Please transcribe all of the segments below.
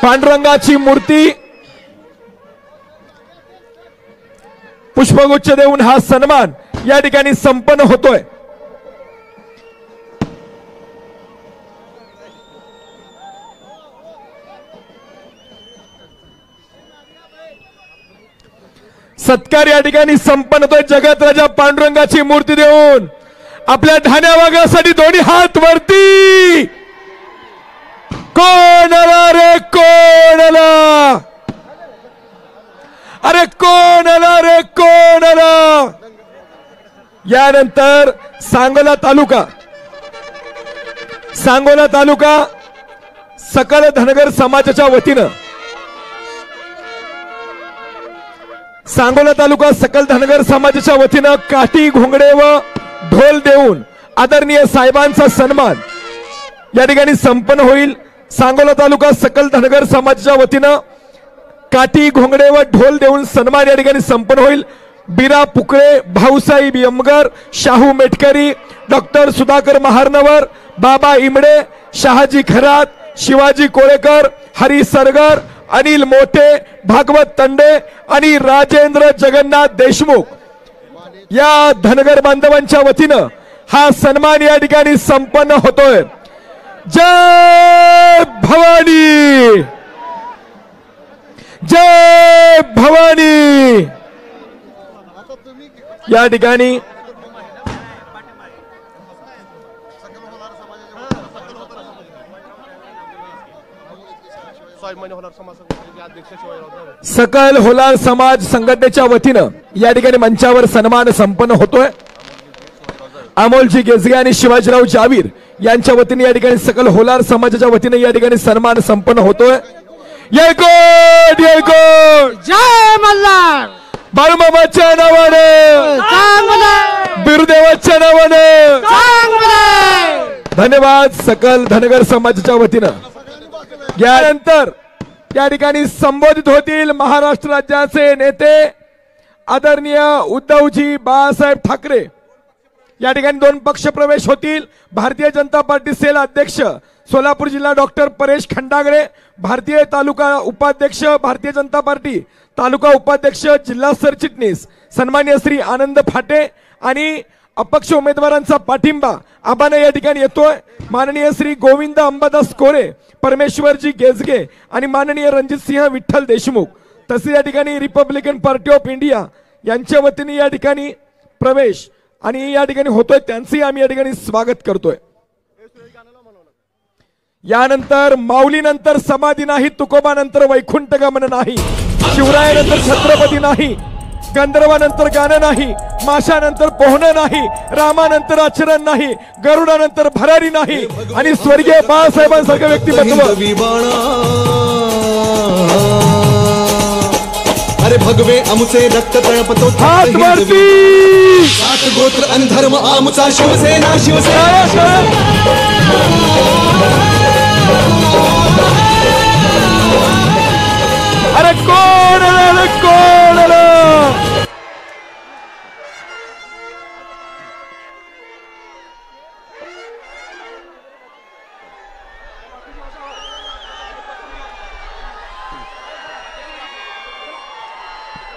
पांडुरंगाची मूर्ती पुष्पगुच्छ देऊन हा सन्मान या ठिकाणी संपन्न होतोय। सत्कार या ठिकाणी संपन्न होतोय। जगत राजा पांडुरंगाची मूर्ती देऊन आपल्या ठाण्या वाघासाठी दोन्ही हात वरती। कोण आला रे कोण आला, अरे कोण आला रे कोण आला। यानंतर सांगोला तालुका सकल धनगर समाजाच्या वतीनं सांगोला तालुका सकल धनगर समाजाच्या वतीनं काठी घोंगडे व ढोल देऊन आदरणीय साहेबांचा सन्मान या ठिकाणी संपन्न होईल। सांगोला तालुका सकल धनगर समाजाच्या वतीनं काठी घोंगडे व ढोल देऊन सन्मान या ठिकाणी संपन्न होईल। बीरा पुकळे, भाऊसाहेब यमगर, शाहू मेटकरी, डॉक्टर सुधाकर महारनवर, बाबा इमडे, शहाजी खरात, शिवाजी कोळेकर, हरी सरगर, अनिल मोठे, भागवत तंडे आणि राजेंद्र जगन्नाथ देशमुख या धनगर बांधवांच्या वतीनं हा सन्मान या ठिकाणी संपन्न होतोय। जय भवानी, जय भवानी। या ठिकाणी सकल होलार समाज संघटनेच्या वतीनं या ठिकाणी मंचावर सन्मान संपन्न होतोय। अमोलजी गेजगे आणि शिवाजीराव जावीर यांच्या वतीने या ठिकाणी सकल होलार समाजाच्या वतीने या ठिकाणी सन्मान संपन्न होतोय। जय कोट, जय कोट, जय मल्हार। बाळूमामाच्या नावाने, बिरुदेवाच्या नावाने धन्यवाद सकल धनगर समाजाच्या वतीनं। यानंतर या ठिकाणी संबोधित होतील महाराष्ट्र राज्याचे नेते आदरणीय उद्धवजी बाळासाहेब ठाकरे। या ठिकाणी 2 पक्ष प्रवेश होतील। भारतीय जनता पार्टी सेल अध्यक्ष सोलापूर जिल्हा डॉक्टर परेश खंडागळे, भारतीय तालुका उपाध्यक्ष भारतीय जनता पार्टी तालुका उपाध्यक्ष जिल्हा सरचिटणीस सन्मान्य श्री आनंद फाटे आणि अपक्ष उमेदवारांचा पाठिंबा आबाने या ठिकाणी येतोय। माननीय श्री गोविंद अंबादास कोरे, परमेश्वरजी गेजगे आणि माननीय रणजितसिंह विठ्ठल देशमुख तसेच या ठिकाणी रिपब्लिकन पार्टी ऑफ इंडिया यांच्या वतीने या ठिकाणी प्रवेश आणि या ठिकाणी होतोय, त्यांचंही आम्ही या ठिकाणी स्वागत करतोय। यानंतर माऊलीनंतर समाधी नाही, तुकोबानंतर वैकुंठ गमन नाही, शिवरायानंतर छत्रपती नाही, गंधर्वानंतर गाणं नाही, माशानंतर पोहणं नाही, रामानंतर आचरण नाही, गरुडानंतर भरारी नाही आणि स्वर्गीय बाळासाहेबांसारखं व्यक्तिमत्व। अरे भगवे आमुचे रक्त तळपतो हात वरती। सात गोत्र अंधर्म आमुचा शिवसेना, शिवसेना। अरे कोण आलं, कोण आलं।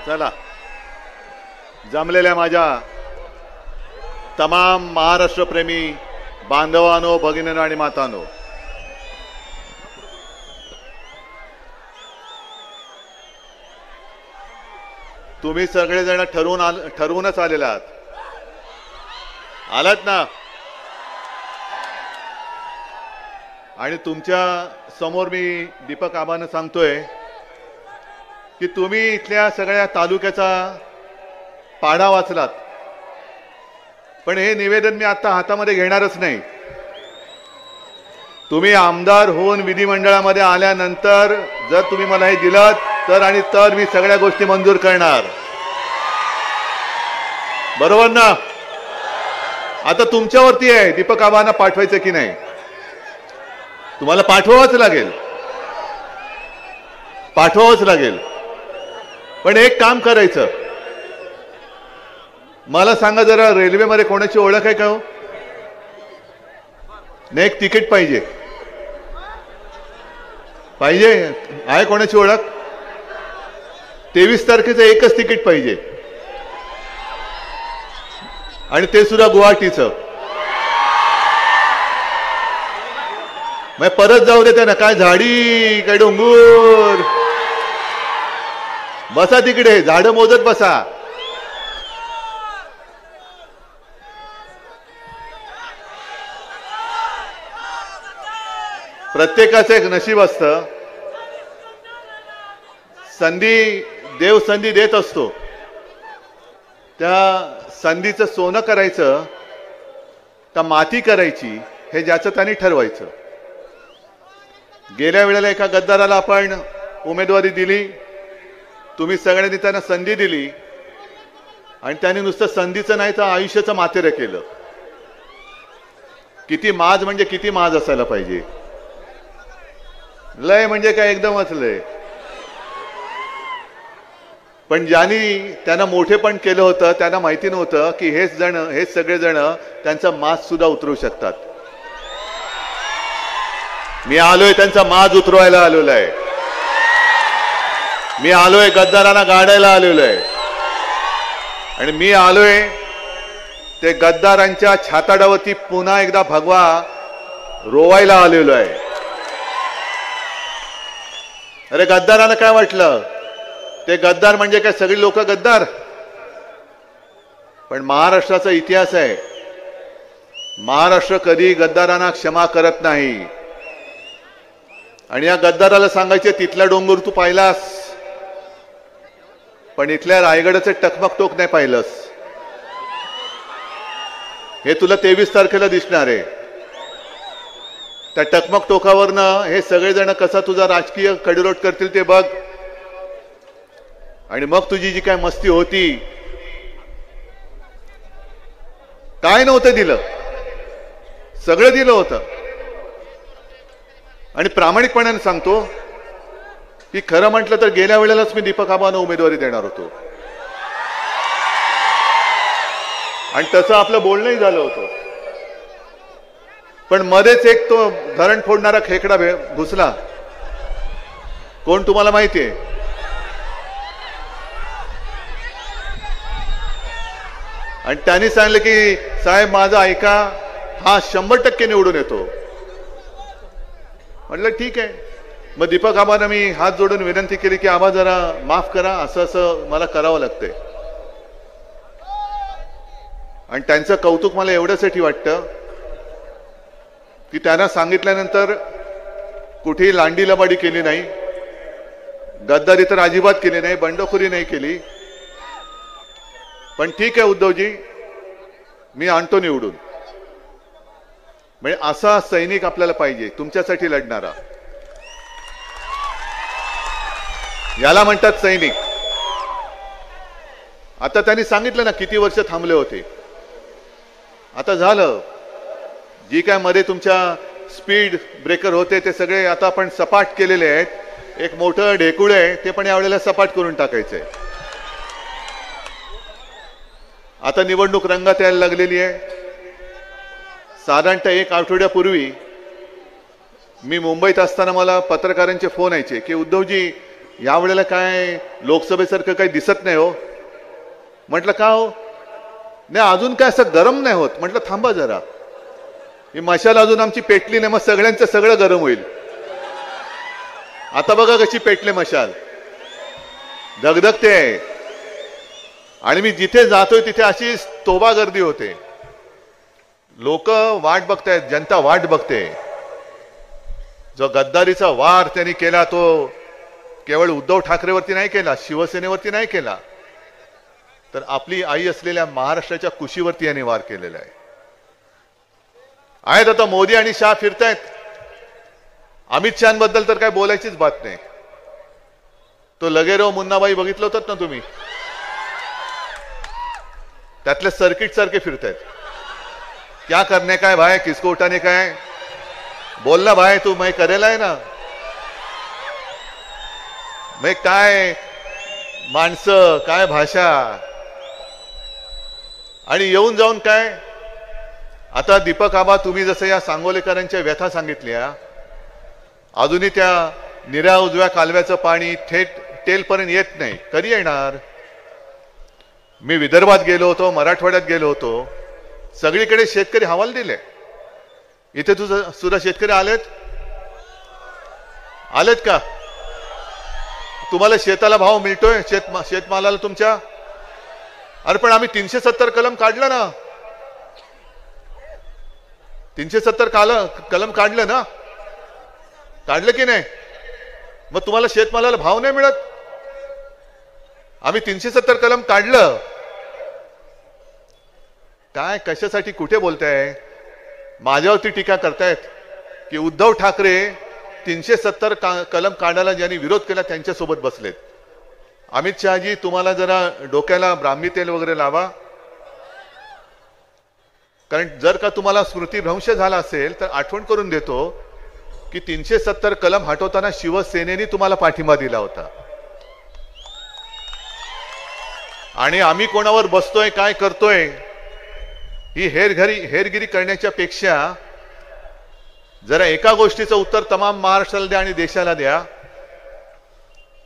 चला, जमलेल्या माझ्या तमाम महाराष्ट्र प्रेमी बांधवांनो, भगिनींनो आणि मातांनो, तुम्ही सगळेजण ठरवूनच आलेले आलात ना। आणि तुमच्या समोर मी दीपक आबांना सांगतोय की तुम्ही इथल्या सगळ्या तालुक्याचा पाढा वाचलात, पण हे निवेदन मी आता हातामध्ये घेणारच नाही। तुम्ही आमदार होऊन विधिमंडळामध्ये आल्यानंतर जर तुम्ही मला हे दिलं तर मी सगळ्या गोष्टी मंजूर करणार, बरोबर ना। आता तुमच्यावरती आहे दीपक आबांना पाठवायचं की नाही। तुम्हाला पाठवावंच लागेल, पण एक काम करायचं, मला सांगा जरा, रेल्वेमध्ये कोणाची ओळख आहे का हो? नाही, एक तिकीट पाहिजे। पाहिजे आहे कोणाची ओळख? 23 तारखेचं एकच तिकीट पाहिजे आणि ते सुद्धा गुवाहाटीचं. मग परत जाऊ देते ना, काय झाडी काय डोंगर. बसा तिकडे, झाडं मोजत बसा. प्रत्येकाचं एक नशीब असतं. देव संधी देत असतो. त्या संधीचं सोनं करायचं का माती करायची हे ज्याचं त्यांनी ठरवायचं. गेल्या वेळेला एका गद्दाराला आपण उमेदवारी दिली, तुम्ही सगळ्यांनी त्यांना संधी दिली आणि त्यांनी नुसतं संधीचं नाही तर आयुष्याचं मातेरं केलं. किती माज म्हणजे किती माज असायला पाहिजे. लय म्हणजे काय एकदमच लय. पण ज्यांनी त्यांना मोठेपण केलं होतं त्यांना माहिती नव्हतं की हेच सगळे जण त्यांचा माज सुद्धा उतरवू शकतात. मी आलोय त्यांचा माज उतरवायला आलेलो आहे. मी आलोय गद्दारांना गाडायला आलेलो आहे आणि मी आलोय ते गद्दारांच्या छाताडावरती पुन्हा एकदा भगवा रोवायला आलेलो आहे. अरे गद्दारांना काय वाटलं? ते गद्दार म्हणजे काय सगळी लोक गद्दार? पण महाराष्ट्राचा इतिहास आहे, महाराष्ट्र कधी गद्दारांना क्षमा करत नाही. आणि या गद्दाराला सांगायचे तिथला डोंगर तू पाहिलास, पण इथल्या रायगडाचे टकमक टोक नाही पाहिलंस. हे तुला 23 तारखेला दिसणार आहे. त्या टकमक टोकावरनं हे सगळेजण कसा तुझा राजकीय कडिरोट करतील ते बघ. आणि मग तुझी जी काय मस्ती होती, काय नव्हतं दिलं, सगळं दिलं होतं. आणि प्रामाणिकपणाने सांगतो की खरं म्हटलं तर गेल्या वेळेलाच मी दीपक आबांना उमेदवारी देणार होतो आणि तसं आपलं बोलणंही झालं होतं. पण मध्येच एक तो धरण फोडणारा खेकडा घुसला. कोण तुम्हाला माहितीये? आणि त्यांनी सांगितलं की साहेब माझं ऐका, हा 100% निवडून येतो. म्हटलं ठीक आहे. मग दीपक आबांना मी हात जोडून विनंती केली की आबा जरा माफ करा, असं असं मला करावं लागतंय. आणि त्यांचं कौतुक मला एवढ्यासाठी वाटतं की त्यांना सांगितल्यानंतर कुठेही लांडी लबाडी केली नाही, गद्दारी तर अजिबात केली नाही, बंडखोरी नाही केली. पण ठीक आहे उद्धवजी, मी आणतो निवडून. म्हणजे असा सैनिक आपल्याला पाहिजे, तुमच्यासाठी लढणारा. याला म्हणतात सैनिक. आता त्यांनी सांगितलं ना किती वर्ष थांबले होते. आता झालं. जी काय मध्ये तुमच्या स्पीड ब्रेकर होते ते सगळे आता आपण सपाट केलेले आहेत. एक मोठं ढेकुळ आहे ते पण यावेळेला सपाट करून टाकायचंय. आता निवडणूक रंगात यायला लागलेली आहे. साधारणतः 1 आठवड्यापूर्वी मी मुंबईत असताना मला पत्रकारांचे फोन यायचे की उद्धवजी यावेळेला काय लोकसभेसारखं काही दिसत नाही हो. म्हटलं का हो? नाही अजून काय असं गरम नाही होत. म्हटलं थांबा जरा, ही मशाल अजून आमची पेटली नाही, मग सगळ्यांचं सगळं गरम होईल. आता बघा कशी पेटले मशाल, धगधगते. आणि मी जिथे जातोय तिथे अशी तोबा गर्दी होते. लोक वाट बघतायत, जनता वाट बघते. जो गद्दारीचा वार त्यांनी केला तो केवळ उद्धव ठाकरेवरती नाही केला, शिवसेनेवरती नाही केला, तर आपली आई असलेल्या महाराष्ट्राच्या कुशीवरती यांनी वार केलेला आहे. आहेत आता मोदी आणि शाह फिरतायत. अमित शहाबद्दल तर काय बोलायचीच बात नाही. तो लगेराव मुन्नाबाई बघितलं होतं ना तुम्ही, त्यातले सर्किट सारखे फिरतायत. क्या करने का है भाई, किसको उठाने का है? बोल ना भाई, तू मैं करेला आहे ना. मैं काय माणसं, काय भाषा. आणि येऊन जाऊन काय आता दीपक आबा तुम्ही जसं या सांगोलेकरांच्या व्यथा सांगितल्या, अजूनही त्या निऱ्या उजव्या कालव्याचं पाणी थेट टेलपर्यंत येत नाही. कधी येणार? मी विदर्भात गेलो होतो, मराठवाड्यात गेलो होतो, सगळीकडे शेतकरी हवाल दिले. इथे तुझं सुद्धा शेतकरी आलेत का? तुम्हाला शेताला भाव मिळतोय शेतमालाला तुमच्या? अरे पण आम्ही 370 कलम काढलं ना, 370 कलम काढलं ना, काढलं की नाही? मग तुम्हाला शेतमालाला भाव नाही मिळत? आम्ही 370 कलम काढलं. काय कशासाठी कुठे बोलताय? माझ्यावरती टीका करतायत की उद्धव ठाकरे 370 कलम काढायला ज्यांनी विरोध केला त्यांच्यासोबत बसलेत. अमित शहाजी तुम्हाला जरा डोक्याला ब्राह्मी तेल वगैरे लावा, कारण जर का तुम्हाला स्मृतीभ्रंश झाला असेल तर आठवण करून देतो की 370 कलम हटवताना शिवसेनेने तुम्हाला पाठिंबा दिला होता. आणि आम्ही कोणावर बसतोय काय करतोय ही हेरगिरी करण्याच्या पेक्षा जरा एका गोष्टीचं उत्तर तमाम महाराष्ट्राला द्या आणि देशाला द्या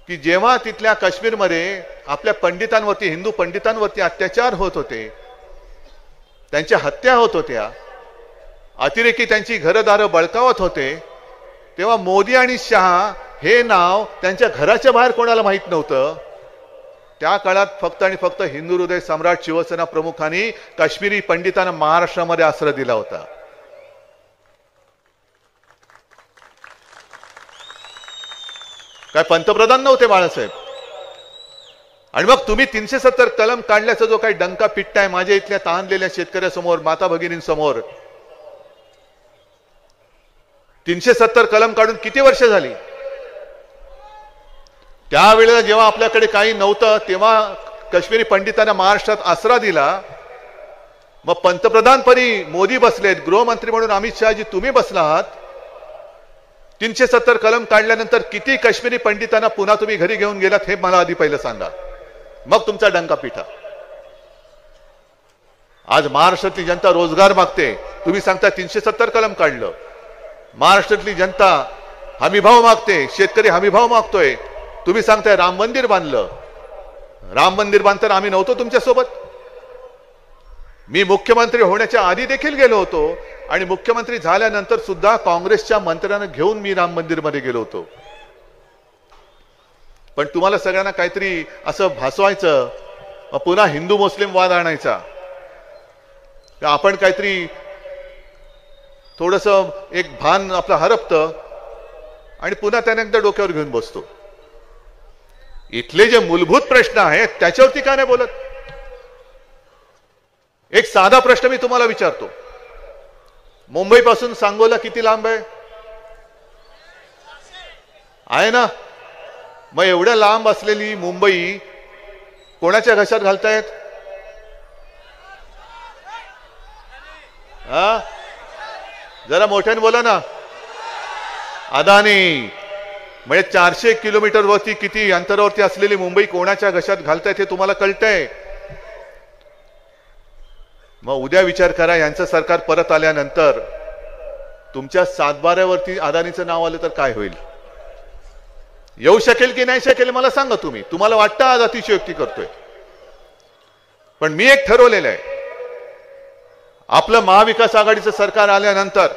की जेव्हा तिथल्या काश्मीरमध्ये आपल्या पंडितांवरती, हिंदू पंडितांवरती अत्याचार होत होते, त्यांच्या हत्या होत होत्या, अतिरेकी त्यांची घरदारं बळकावत होते, तेव्हा मोदी आणि शहा हे नाव त्यांच्या घराच्या बाहेर कोणाला माहित नव्हतं. त्या काळात फक्त आणि फक्त हिंदू हृदय सम्राट शिवसेना प्रमुखांनी काश्मीरी पंडितांना महाराष्ट्रामध्ये आश्रय दिला होता. काय पंतप्रधान नव्हते बाळासाहेब? आणि मग तुम्ही 370 कलम काढल्याचा जो काही डंका पिट्टाय माझ्या इथल्या तहानलेल्या शेतकऱ्यासमोर, माता भगिनींसमोर, 370 कलम काढून किती वर्ष झाली? त्यावेळेला जेव्हा आपल्याकडे काही नव्हतं तेव्हा काश्मीरी पंडितांना महाराष्ट्रात आसरा दिला. मग पंतप्रधानपदी मोदी बसलेत, गृहमंत्री म्हणून अमित शहाजी तुम्ही बसला आहात. 370 कलम काढल्यानंतर किती काश्मीरी पंडितांना पुन्हा तुम्ही घरी घेऊन गेलात हे मला आधी पहिलं सांगा, मग तुमचा डंका पिठा. आज महाराष्ट्रातली जनता रोजगार मागते, तुम्ही सांगता 370 कलम काढलं. महाराष्ट्रातली जनता हमीभाव मागते, शेतकरी हमीभाव मागतोय, तुम्ही सांगताय राम मंदिर बांधलं. राम मंदिर बांधताना आम्ही नव्हतो तुमच्यासोबत? मी मुख्यमंत्री होण्याच्या आधी देखील गेलो होतो आणि मुख्यमंत्री झाल्यानंतर सुद्धा काँग्रेसच्या मंत्र्यांना घेऊन मी राम मंदिरमध्ये गेलो होतो. पण तुम्हाला सगळ्यांना काहीतरी असं भासवायचं, पुन्हा हिंदू मुस्लिम वाद आणायचा, आपण काहीतरी थोडस एक भान आपलं हरपतं आणि पुन्हा त्याने एकदा डोक्यावर घेऊन बसतो. इथले जे मूलभूत प्रश्न आहेत त्याच्यावरती का नाही बोलत? एक साधा प्रश्न मी तुम्हाला विचारतो, मुंबई पासून सांगोला किती लांब आहे ना? मग एवढ्या लांब असलेली मुंबई कोणाच्या घशात घालतायत? हा, जरा मोठ्याने बोला ना. अदानी. म्हणजे 400 किलोमीटर वरती किती अंतरावरती असलेली मुंबई कोणाच्या घशात घालतायत हे तुम्हाला कळतंय? मग उद्या विचार करा, यांचं सरकार परत आल्यानंतर तुमच्या सातबाऱ्यावरती अदानीचं नाव आलं तर काय होईल? येऊ शकेल की नाही शकेल मला सांगा तुम्ही. तुम्हाला वाटतं आज अतिशयोक्ती करतोय, पण मी एक ठरवलेलं आहे, आपलं महाविकास आघाडीचं सरकार आल्यानंतर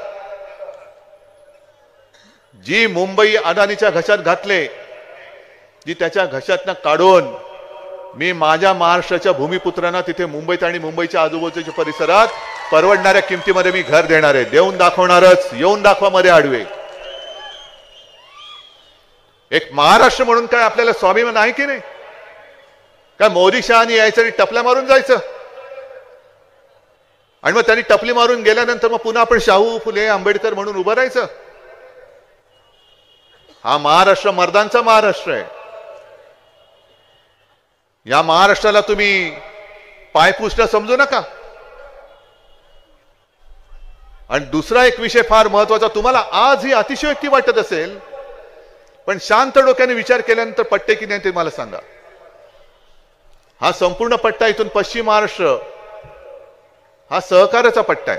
जी मुंबई अदानीच्या घशात घातले, जी त्याच्या घशातनं काढून मी माझ्या महाराष्ट्राच्या भूमिपुत्रांना तिथे मुंबईत आणि मुंबईच्या आजूबाजूच्या परिसरात परवडणाऱ्या किमतीमध्ये मी घर देणार आहे. देऊन दाखवणारच. येऊन दाखवा मध्ये आडवे. एक महाराष्ट्र म्हणून काय आपल्याला स्वाभिमान आहे की नाही? काय मोदी शहानी यायचं आणि टपल्या मारून जायचं आणि मग त्यांनी टपली मारून गेल्यानंतर मग पुन्हा आपण शाहू फुले आंबेडकर म्हणून उभं राहायचं? हा महाराष्ट्र मर्दांचा महाराष्ट्र आहे. या महाराष्ट्राला तुम्ही पायपुसणं समजू नका. आणि दुसरा एक विषय फार महत्वाचा, तुम्हाला आज ही अतिशयोक्ती वाटत असेल, पण शांत डोक्याने विचार केल्यानंतर पट्टे की नाही ते मला सांगा. हा संपूर्ण पट्टा इथून पश्चिम महाराष्ट्र हा सहकाराचा पट्टा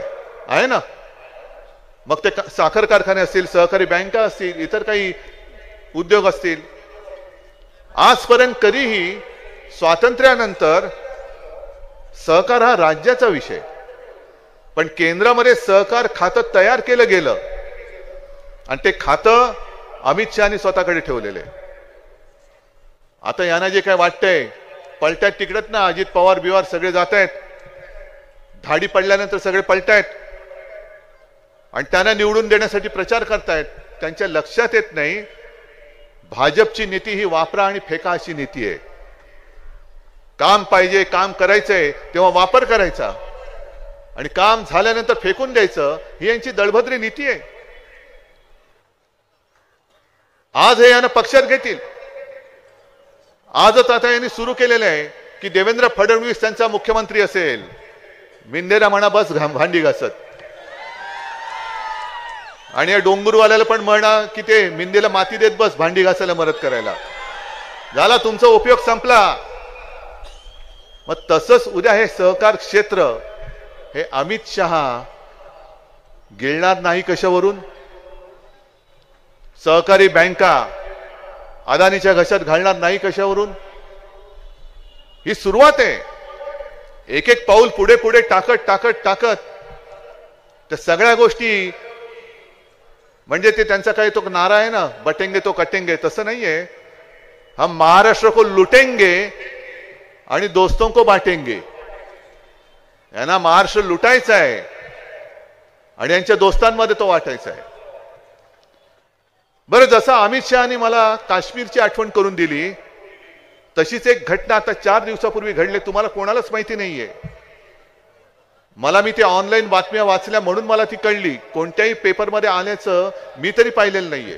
आहे ना? मग ते साखर कारखाने असतील, सहकारी बँका असतील, इतर काही उद्योग असतील, आजपर्यंत कधीही स्वातंत्र्यानंतर सहकार हा राज्याचा विषय, पण केंद्रामध्ये सहकार खातं तयार केलं गेलं आणि ते खातं अमित शहानी स्वतःकडे ठेवलेले. आता यांना जे काय वाटतंय, पलट्यात तिकडत ना, अजित पवार बिवार सगळे जात आहेत, धाडी पडल्यानंतर सगळे पलटायत आणि त्यांना निवडून देण्यासाठी प्रचार करतायत. त्यांच्या लक्षात येत नाही भाजपची नीती ही वापरा आणि फेका अशी नीती आहे. काम पाहिजे, काम करायचंय तेव्हा वापर करायचा आणि काम झाल्यानंतर फेकून द्यायचं, ही यांची दळभद्री नीती आहे. आज हे यांना पक्षात घेतील. आजच आता यांनी सुरू केलेलं आहे की देवेंद्र फडणवीस त्यांचा मुख्यमंत्री असेल, मिंदेला म्हणा बस भांडी घासत, आणि या डोंगरवाल्याला पण म्हणा की ते मिंदेला माती देत बस भांडी घासायला मदत करायला. झाला तुमचा उपयोग संपला. मग तसंच उद्या हे सहकार क्षेत्र हे अमित शहा गिळणार नाही कशावरून? सहकारी बँका अदानीच्या घशात घालणार नाही कशावरून? ही सुरुवात आहे. एक एक पाऊल पुढे पुढे टाकत टाकत टाकत त्या सगळ्या गोष्टी, म्हणजे ते त्यांचा काही तो नारा आहे ना, बटेंगे तो कटेंगे, तसं नाहीये. हम महाराष्ट्र को लुटेंगे आणि दोस्तों को बांटेंगे. यांना महाराष्ट्र लुटायचा आहे आणि यांच्या दोस्तांमध्ये तो वाटायचा आहे. बरं, जसं अमित शहानी मला काश्मीरची आठवण करून दिली, तशीच एक घटना आता 4 दिवसापूर्वी घडली. तुम्हाला कोणालाच माहिती नाहीये. मला मी ते ऑनलाईन बातम्या वाचल्या म्हणून मला ती कळली. कोणत्याही पेपरमध्ये आल्याचं मी तरी पाहिलेलं नाहीये.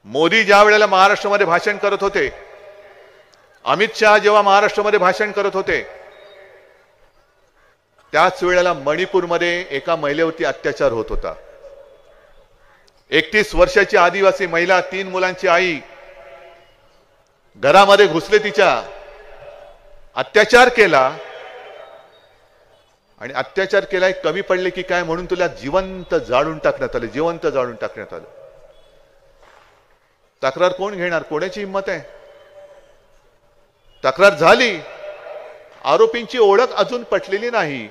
मोदी ज्या वेळेला महाराष्ट्रामध्ये भाषण करत होते, अमित शहा जेव्हा महाराष्ट्रामध्ये भाषण करत होते, त्याच वेळेला मणिपूरमध्ये एका महिलेवरती अत्याचार होत होता. 31 वर्षाची आदिवासी महिला, 3 मुलांची आई, घरामध्ये घुसले, तिच्या अत्याचार केला आणि अत्याचार केलाय कमी पडले की काय म्हणून तुला जिवंत जाळून टाकण्यात आलं. जिवंत जाळून टाकण्यात आलं. तक्रार कोण घेणार? कोणाची हिंमत आहे? तक्रार झाली, आरोपींची ओळख अजून पटलेली नाही.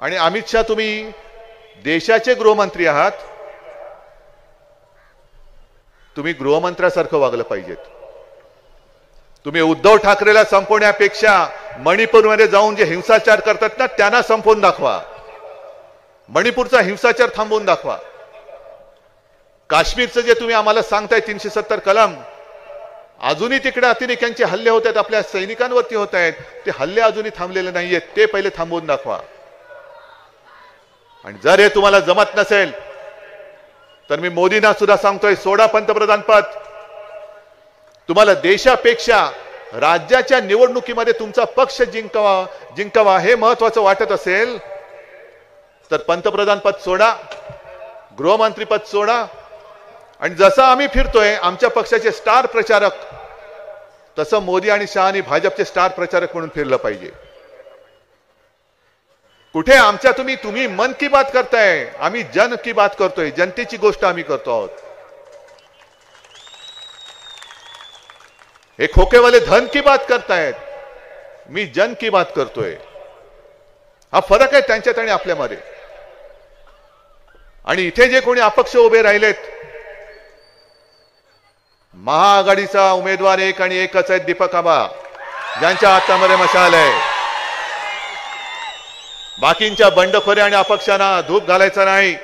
आणि अमित शहा, तुम्ही देशाचे गृहमंत्री आहात, तुम्ही गृहमंत्र्यासारखं वागलं पाहिजेत. तुम्ही उद्धव ठाकरेला संपवण्यापेक्षा मणिपूरमध्ये जाऊन जे हिंसाचार करतात ना, त्यांना संपवून दाखवा. मणिपूरचा हिंसाचार थांबवून दाखवा. काश्मीरचं जे तुम्ही आम्हाला सांगताय 370 कलम, अजूनही तिकडे अतिरेक्यांचे हल्ले होत आहेत, आपल्या सैनिकांवरती होत आहेत, ते हल्ले अजूनही थांबलेले नाहीयेत. ते पहिले थांबवून दाखवा. आणि जर हे तुम्हाला जमत नसेल तर मी मोदींना सुद्धा सांगतोय, सोडा पंतप्रधान पद. तुम्हाला देशापेक्षा राज्याच्या निवडणुकीमध्ये तुमचा पक्ष जिंकावा हे महत्वाचं वाटत असेल तर पंतप्रधान पद सोडा, गृहमंत्री पद सोडा. आणि जसं आम्ही फिरतोय आमच्या पक्षाचे स्टार प्रचारक, तसं मोदी आणि शहानी भाजपचे स्टार प्रचारक म्हणून फिरलं पाहिजे. कुठे आमच्या तुम्ही मन की बात करताय, आम्ही जन की बात करतोय. जनतेची गोष्ट आम्ही करतो आहोत. हे खोकेवाले धन की बात करतायत, मी जन की बात करतोय. हा फरक आहे त्यांच्यात आणि आपल्यामध्ये. आणि इथे जे कोणी अपक्ष उभे राहिलेत, महाआघाडीचा उमेदवार एक आणि एकच आहे, दीपक आबा, ज्यांच्या हातामध्ये मशाल आहे. बाकींच्या बंडखोरे आणि अपक्षांना धूप घालायचा नाही.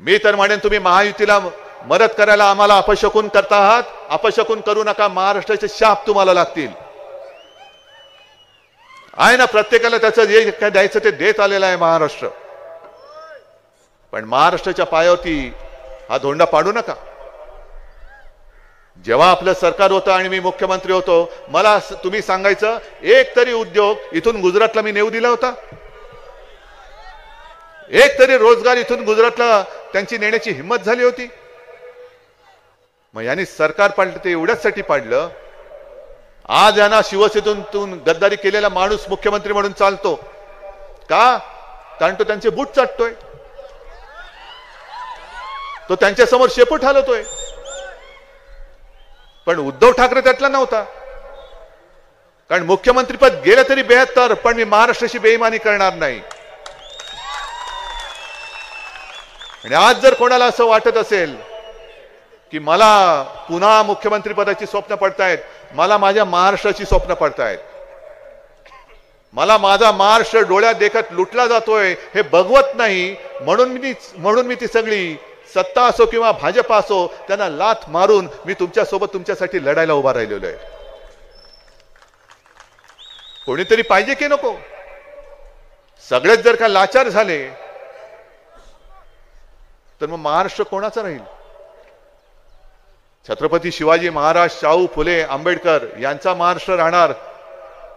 मी तर म्हणेन, तुम्ही महायुतीला मदत करायला आम्हाला अपशकुन करता आहात. अपशकुन करू नका. महाराष्ट्राचे शाप तुम्हाला लागतील. आहे ना, प्रत्येकाला त्याचं जे काय द्यायचं ते देत आलेलं आहे महाराष्ट्र. पण महाराष्ट्राच्या पायावरती हा धोंडा पाडू नका. जेव्हा आपलं सरकार होतं आणि मी मुख्यमंत्री होतो, मला तुम्ही सांगायचं, एक तरी उद्योग इथून गुजरातला मी नेऊ दिला होता? एक तरी रोजगार इथून गुजरातला त्यांची नेण्याची हिंमत झाली होती? मग यांनी सरकार पाडलं ते एवढ्यासाठी पाडलं. आज यांना शिवसेनेतून गद्दारी केलेला माणूस मुख्यमंत्री म्हणून चालतो का? कारण तो त्यांचे बूट चाटतोय. तो त्यांच्या समोर शेपूट हलवतोय. पण उद्धव ठाकरे त्यातला नव्हता. कारण मुख्यमंत्रीपद गेलं तरी 72, पण मी महाराष्ट्राशी बेईमानी करणार नाही. आणि आज जर कोणाला असं वाटत असेल की मला पुन्हा मुख्यमंत्री पदाची स्वप्न पडतायत, मला माझ्या महाराष्ट्राची स्वप्न पडतायत, मला माझा महाराष्ट्र डोळ्यात देखत लुटला जातोय हे बघवत नाही, म्हणून मी ती सगळी सत्ता असो किंवा भाजप असो त्यांना लाथ मारून मी तुमच्यासोबत तुमच्यासाठी लढायला उभा राहिलेलो आहे. कोणीतरी पाहिजे की नको? सगळेच जर का लाचार झाले तर मग महाराष्ट्र कोणाचा राहील? छत्रपती शिवाजी महाराज, शाहू फुले, आंबेडकर यांचा महाराष्ट्र राहणार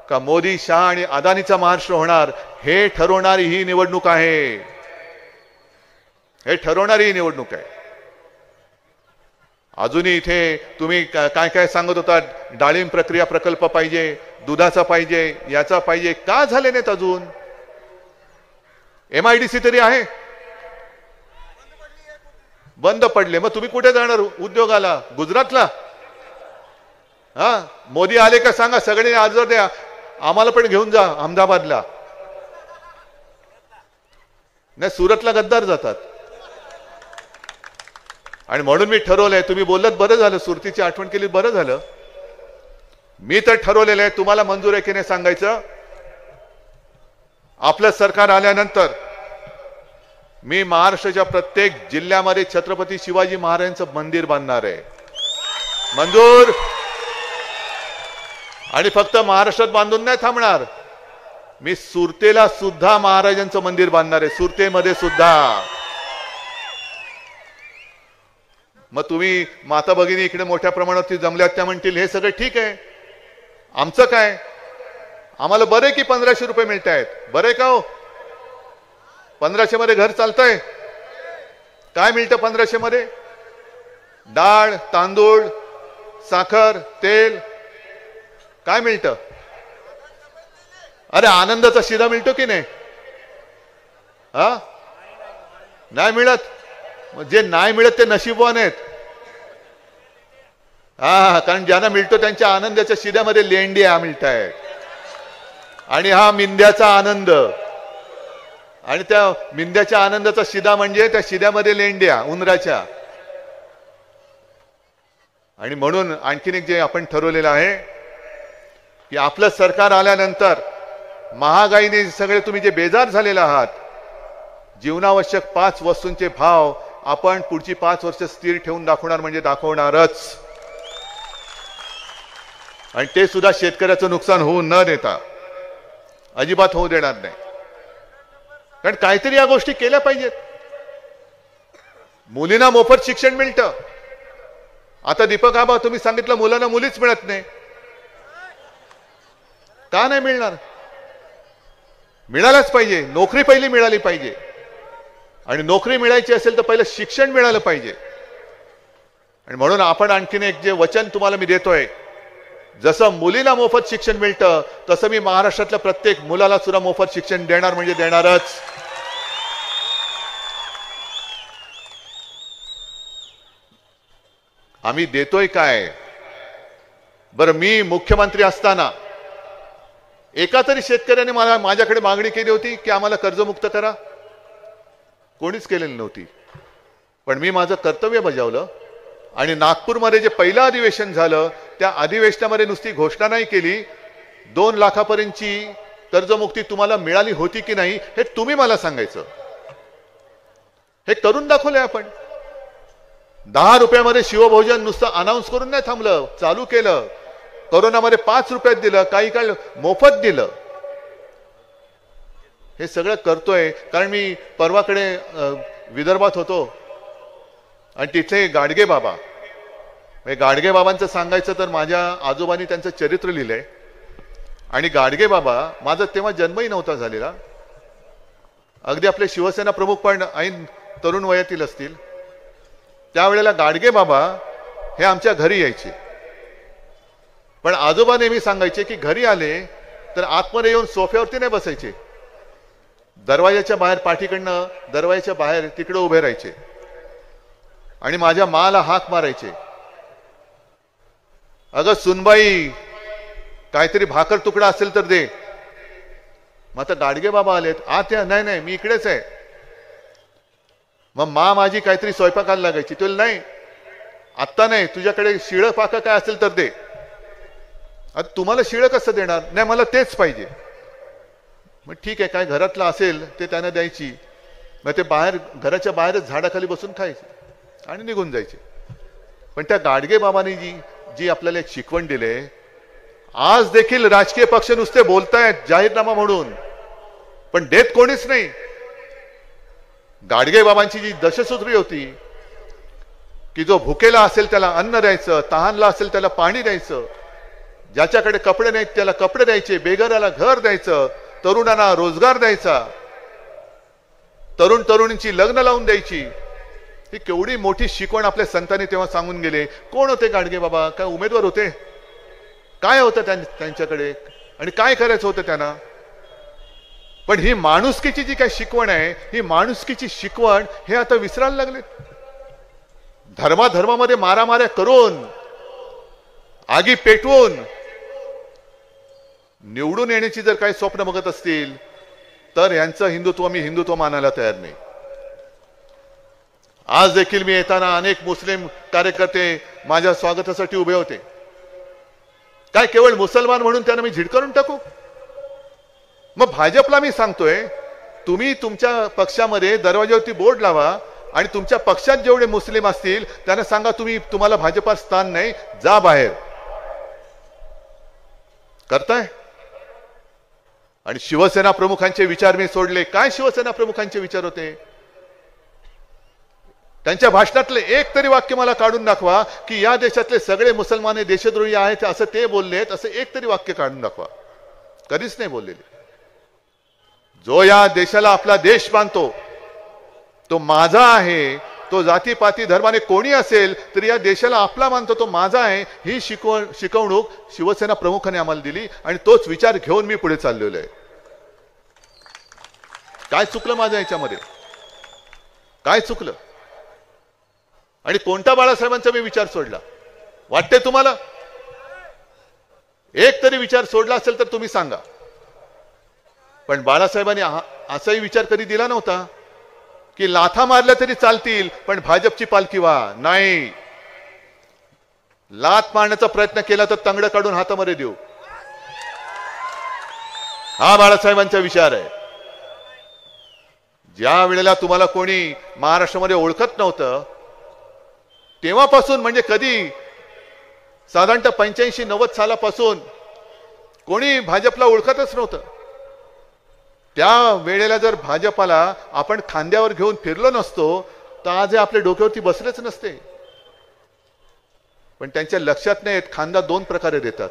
का मोदी, शाह आणि अदानीचा महाराष्ट्र होणार? हे ठरवणारी ही निवडणूक आहे. हे ठरवणारी ही निवडणूक आहे. अजूनही इथे तुम्ही काय काय सांगत होता, डाळिंब प्रक्रिया प्रकल्प पाहिजे, दुधाचा पाहिजे, याचा पाहिजे, का झाले नाहीत अजून? MIDC तरी आहे, बंद पडले. मग तुम्ही कुठे जाणार उद्योगाला? गुजरातला? हा, मोदी आले का सांगा, सगळे अर्ज द्या, आम्हाला पण घेऊन जा अहमदाबादला. नाही, सुरतला गद्दार जातात. आणि म्हणून मी ठरवलंय, तुम्ही बोलत बरं झालं, सुरतीची आठवण केली बरं झालं. मी तर ठरवलेलं आहे, तुम्हाला मंजूर आहे की नाही सांगायचं. आपलं सरकार आल्यानंतर मी महाराष्ट्राच्या प्रत्येक जिल्ह्यामध्ये छत्रपती शिवाजी महाराजांचं मंदिर बांधणार आहे. मंजूर. आणि फक्त महाराष्ट्रात बांधून नाही थांबणार, मी सुरतेला सुद्धा महाराजांचं मंदिर बांधणार आहे, सुरतेमध्ये सुद्धा. मग तुम्ही माता भगिनी इकडे मोठ्या प्रमाणात जमल्यात, त्या म्हणतील हे सगळं ठीक आहे, आमचं काय? आम्हाला बरे की 1500 रुपये मिळत आहेत. बरे का हो? 1500 मध्ये घर चालतंय? काय मिळतं 1500 मध्ये? डाळ, तांदूळ, साखर, तेल, काय मिळतं? अरे आनंदाचा शिरा मिळतो की नाही? हा, नाही मिळत. जे नाही मिळत ते नशीबवान आहेत. हा, कारण ज्यांना मिळतो त्यांच्या आनंदाच्या शिऱ्यामध्ये लेंड्या मिळत आहेत. आणि हा मिंद्याचा आनंद, आणि त्या मिंद्याच्या आनंदाचा शिदा म्हणजे त्या शिद्यामध्ये लेंड्या उंदराच्या. आणि म्हणून आणखीन एक जे आपण ठरवलेलं आहे की आपलं सरकार आल्यानंतर महागाईने सगळे तुम्ही जे बेजार झालेले आहात, जीवनावश्यक 5 वस्तूंचे भाव आपण पुढची 5 वर्ष स्थिर ठेवून दाखवणार, म्हणजे दाखवणारच. आणि ते सुद्धा शेतकऱ्याचं नुकसान होऊ न देता, अजिबात होऊ देणार नाही. कारण काहीतरी या गोष्टी केल्या पाहिजेत. मुलींना मोफत शिक्षण मिळतं. आता दीपक आबा तुम्ही सांगितलं मुलांना मुलीच मिळत नाही. का नाही मिळणार? मिळायलाच पाहिजे. नोकरी पहिली मिळाली पाहिजे. आणि नोकरी मिळायची असेल तर पहिलं शिक्षण मिळालं पाहिजे. आणि म्हणून आपण आणखीन एक जे वचन तुम्हाला मी देतोय, जसं मुलीला मोफत शिक्षण मिळतं तसं मी महाराष्ट्रातल्या प्रत्येक मुलाला सुद्धा मोफत शिक्षण देणार, म्हणजे देणारच. आम्ही देतोय काय? बरं, मी मुख्यमंत्री असताना एका तरी शेतकऱ्याने माझ्याकडे मागणी केली होती की आम्हाला कर्जमुक्त करा? कोणीच केलेली नव्हती. पण मी माझं कर्तव्य बजावलं. आणि नागपूरमध्ये जे पहिलं अधिवेशन झालं त्या अधिवेशनामध्ये नुसती घोषणा नाही केली, 2 लाखापर्यंतची कर्जमुक्ती तुम्हाला मिळाली होती की नाही हे तुम्ही मला सांगायचं. हे करून दाखवलंय आपण. 10 रुपयामध्ये शिवभोजन नुसतं अनाऊन्स करून नाही थांबलं, चालू केलं. कोरोनामध्ये 5 रुपयात दिलं, काही काळ मोफत दिलं. हे सगळं करतोय कारण मी परवाकडे विदर्भात होतो आणि तिथे गाडगे बाबा, गाडगे बाबांचं सांगायचं तर माझ्या आजोबांनी त्यांचं चरित्र लिहिलंय. आणि गाडगे बाबा, माझा तेव्हा जन्मही नव्हता झालेला, अगदी आपले शिवसेना प्रमुख पण ऐन तरुण वयातील असतील. त्यावेळेला गाडगे बाबा हे आमच्या घरी यायचे. पण आजोबा नेहमी सांगायचे की घरी आले तर आतमध्ये येऊन सोफ्यावरती नाही बसायचे, दरवाजाच्या बाहेर, पाठीकडनं दरवाजाच्या बाहेर तिकडे उभे राहायचे. आणि माझ्या माला हाक मारायचे, अगं सुनबाई काहीतरी भाकर तुकडा असेल तर दे. मग आता गाडगे बाबा आलेत आत्या, नाही नाही मी इकडेच आहे. मग माझी काहीतरी स्वयंपाकाला लागायची, तुला नाही आत्ता नाही, तुझ्याकडे शिळं पाका काय असेल तर दे. आता तुम्हाला शिळं कसं देणार, नाही मला तेच पाहिजे. मग ठीक आहे काय घरातलं असेल ते त्यांना द्यायची. मग ते बाहेर घराच्या बाहेरच झाडाखाली बसून खायचे आणि निघून जायचे. पण त्या गाडगे बाबांनी जी आपल्याला एक शिकवण दिले, आज देखील राजकीय पक्ष नुसते बोलतायत जाहीरनामा म्हणून, पण देत कोणीच नाही. गाडगे बाबांची जी दशसूत्री होती की जो भुकेला असेल त्याला अन्न द्यायचं, तहानला असेल त्याला पाणी द्यायचं, ज्याच्याकडे कपडे नाहीत त्याला कपडे द्यायचे, बेघराला घर द्यायचं, तरुणांना रोजगार द्यायचा, तरुण तरुणींची लग्न लावून द्यायची. ही केवढी मोठी शिकवण आपल्या संतांनी तेव्हा सांगून गेले. कोण होते गाडगे बाबा, काय उमेदवार होते, काय होतं त्यांच्याकडे आणि काय करायचं होतं त्यांना. पण ही माणुसकीची जी काही शिकवण आहे, ही माणुसकीची शिकवण हे आता विसरायला लागले. धर्माधर्मामध्ये मारामाऱ्या करून, आगी पेटवून निवडून येण्याची जर काही स्वप्न बघत असतील तर यांचं हिंदुत्व मी हिंदुत्व मानायला तयार नाही. आज देखील मी येताना अनेक मुस्लिम कार्यकर्ते माझ्या स्वागतासाठी उभे होते. काय केवळ मुसलमान म्हणून त्यांना मी झिडकारून टाकू. मग भाजपला मी सांगतोय, तुम्ही तुमच्या पक्षामध्ये दरवाजावरती बोर्ड लावा आणि तुमच्या पक्षात जेवढे मुस्लिम असतील त्यांना सांगा तुम्हाला भाजपात स्थान नाही, जा बाहेर. करताय. आणि शिवसेना प्रमुखांचे विचार मी सोडले. काय शिवसेना प्रमुखांचे विचार होते, त्यांच्या भाषणातले एक तरी वाक्य मला काढून दाखवा की या देशातले सगळे मुसलमान हे देशद्रोही आहेत असं ते बोललेत, असं एक तरी वाक्य काढून दाखवा. कधीच नाही बोललेले. जो या देशाला आपला देश मानतो तो माझा आहे, तो जातीपाती धर्माने कोणी असेल तरी या देशाला आपला मानतो तो माझा आहे, ही शिकवणूक शिवसेना प्रमुखाने आम्हाला दिली आणि तोच विचार घेऊन मी पुढे चाललेलो आहे. काय चुकलं माझ्या याच्यामध्ये, काय चुकलं आणि कोणत्या बाळासाहेबांचा मी विचार सोडला वाटते तुम्हाला. एक तरी विचार सोडला असेल तर तुम्ही सांगा. पण बाळासाहेबांनी असाही विचार कधी दिला नव्हता की लाथा मारल्या तरी चालतील पण भाजपची पालखी व्हा. नाही, लाथ मारण्याचा प्रयत्न केला तर तंगड काढून हातामध्ये देऊ, हा बाळासाहेबांचा विचार आहे. ज्या वेळेला तुम्हाला कोणी महाराष्ट्रामध्ये ओळखत नव्हतं तेव्हापासून, म्हणजे कधी साधारणतः 85-90 सालापासून कोणी भाजपला ओळखतच नव्हतं. त्या वेळेला जर भाजपाला आपण खांद्यावर घेऊन फिरलो नसतो तर आज आपल्या डोक्यावरती बसलेच नसते. पण त्यांच्या लक्षात नाही येत, खांदा दोन प्रकारे देतात.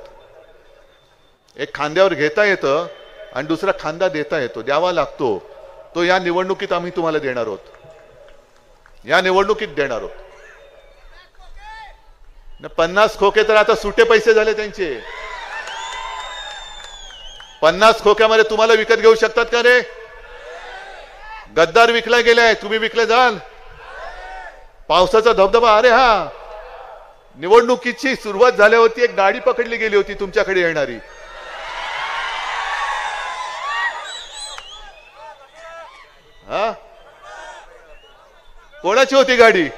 एक खांद्यावर घेता येतं आणि दुसरा खांदा देता येतो, द्यावा लागतो. तो या निवडणुकीत आम्ही तुम्हाला देणार आहोत, या निवडणुकीत देणार आहोत. 50 खोके तर आता सुटे पैसे झाले त्यांचे. 50 खोक्यामध्ये तुम्हाला विकत घेऊ शकतात का रे. गद्दार विकला गेलाय, तुम्ही विकले जाल. पावसाचा धबधबा, अरे हा निवडणुकीची सुरुवात झाल्यावरती एक गाडी पकडली गेली होती तुमच्याकडे येणारी. हा कोणाची होती गाडी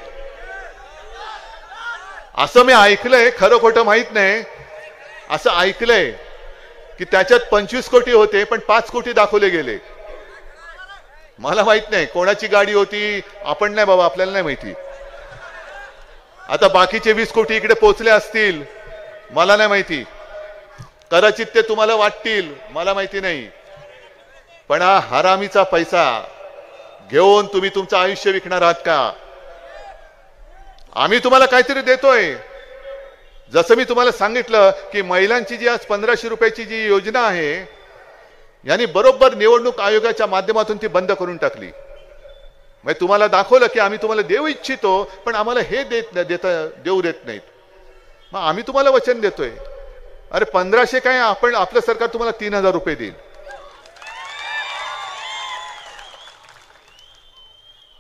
असं मी ऐकलंय, खरं खोटं माहित नाही. असं ऐकलंय की त्याच्यात 25 कोटी होते पण 5 कोटी दाखवले गेले. मला माहित नाही कोणाची गाडी होती, आपण नाही बाबा, आपल्याला नाही माहिती. आता बाकीचे 20 कोटी इकडे पोहोचले असतील, मला नाही माहिती. कदाचित ते तुम्हाला वाटतील, मला माहिती नाही. पण हा हरामीचा पैसा घेऊन तुम्ही तुमचं आयुष्य विकणार आहात का. आम्ही तुम्हाला काहीतरी देतोय. जसं मी तुम्हाला सांगितलं की महिलांची जी आज 1500 रुपयाची जी योजना आहे यांनी बरोबर निवडणूक आयोगाच्या माध्यमातून ती बंद करून टाकली. मग तुम्हाला दाखवलं की आम्ही तुम्हाला देऊ इच्छितो पण आम्हाला हे देऊ देत नाहीत. मग आम्ही तुम्हाला वचन देतोय, अरे 1500 काय, आपण आपलं सरकार तुम्हाला 3000 रुपये देईल.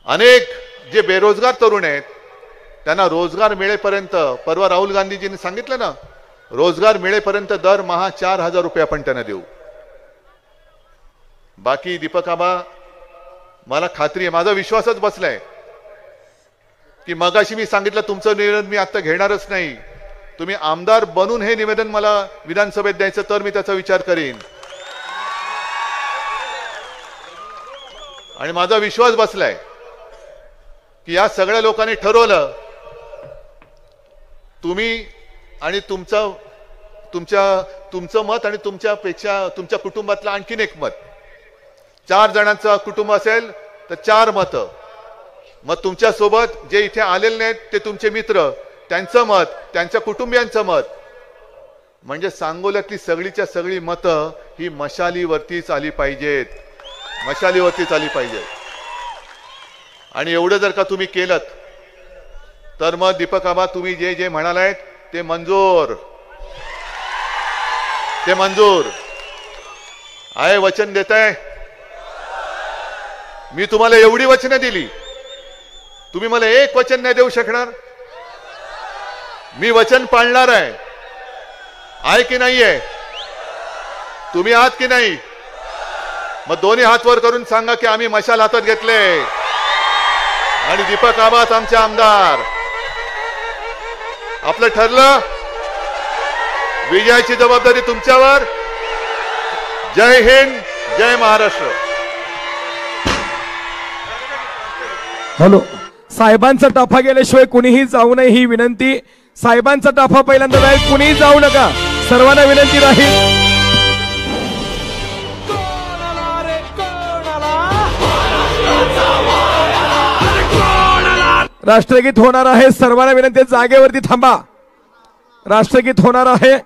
अनेक जे बेरोजगार तरुण आहेत त्यांना रोजगार मिळेपर्यंत, परवा राहुल गांधीजींनी सांगितलं ना, रोजगार मिळेपर्यंत दरमहा 4,000 रुपये आपण त्यांना देऊ. बाकी दीपक आबा, मला खात्री आहे, माझा विश्वासच बसलाय की मगाशी मी सांगितलं तुमचं निवेदन मी आता घेणारच नाही. तुम्ही आमदार बनून हे निवेदन मला विधानसभेत द्यायचं तर मी त्याचा विचार करीन. आणि माझा विश्वास बसलाय की या सगळ्या लोकांनी ठरवलं, तुम्ही आणि तुमचं मत आणि तुमच्यापेक्षा तुमच्या कुटुंबातलं आणखीन एक मत, 4 जणांचं कुटुंब असेल तर 4 मतं. मग तुमच्या सोबत जे इथे आलेले नाहीत ते तुमचे मित्र, त्यांचं मत, त्यांच्या कुटुंबियांचं मत, म्हणजे सांगोल्यातली सगळीच्या सगळी मतं ही मशालीवरतीच आली पाहिजेत, मशालीवरतीच आली पाहिजेत. आणि एवढं जर का तुम्ही केलं तर मग दीपक आबा तुम्ही जे जे म्हणालात ते मंजूर आहे. वचन देताय, मी तुम्हाला एवढी वचनं दिली, तुम्ही मला एक वचन नाही देऊ शकणार. मी वचन पाळणार आहे की नाहीये? तुम्ही आहात की नाही? मग दोन्ही हात वर करून सांगा की आम्ही मशाल हातात घेतले आणि दीपक आबाच आमचे आमदार. आपलं ठरलं, विजयाची जबाबदारी तुमच्यावर. जय हिंद, जय महाराष्ट्र. हॅलो, साहेबांचा ताफा गेल्याशिवाय कुणीही जाऊ नये ही विनंती. साहेबांचा ताफा पहिल्यांदा जाईल, कुणीही जाऊ नका, सर्वांना विनंती राहील. राष्ट्रगीत होणार आहे, सर्वांना विनंती, जागेवरती थांबा. राष्ट्रगीत होणार आहे.